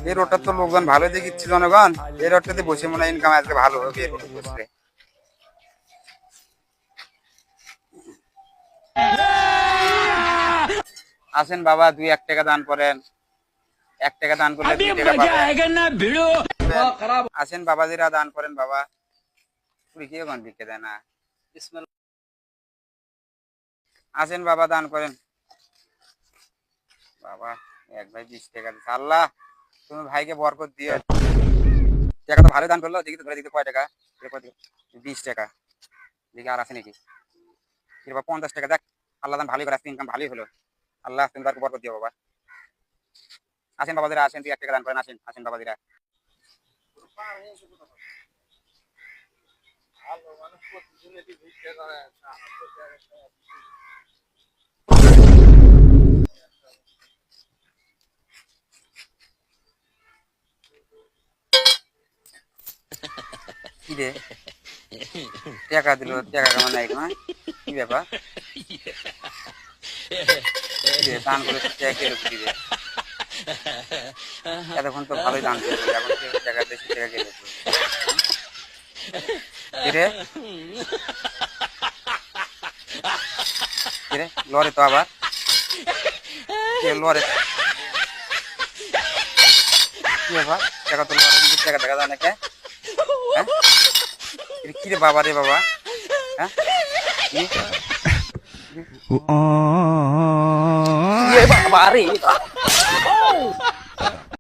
এই রোডটা তো লোকজন ভালো দেখিচ্ছে জনগণ, এই রোডটাতে বসে মনে হয় ইনকাম আজকে ভালো হবে। এই রোডে বসলে আসেন বাবা, 2-1 টাকা দান করেন। 1 টাকা দান করলে 2 টাকা পাবেন। আসেন বাবাজিরা, দান করেন বাবা। পুরি কি এখন বিকে দেয় না। আসেন বাবা, দান করেন বাবা। এক ভাই 20 টাকা দিচ্ছে। আল্লাহ তুমি ভাইকে বরকত দিয়ে। টাকা তো ভালো দান করলো। দেখি তো ধরে দিতে কয় টাকা। 20 টাকা। দেখি আর আছে নাকি। 50 টাকা। দেখ আল্লাহ দান ভালোই করে, আজকে ইনকাম ভালোই হলো। আল্লাহ তুমি তাকে বরকত দিও বাবা। আসেন বাবাজিরা, আসেন 2-1 টাকা দান করেন। আসেন আসেন বাবাজিরা। কি রে, টাকা দিল, টাকা কেমন নাই না, কি ব্যাপার? দান করে টাকা কে লোক দিবে? এতক্ষণ তো ভালোই দান করবে, এখন টাকা বেশি টাকা কে লোক? কিরে কিরে লরে তো আবার লরে, কি ব্যাপার? টাকা তো লরে, টাকা দেখা যায় না কে? হ্যাঁ কিরে বাবা রে বাবা, হ্যাঁ বাবা রে।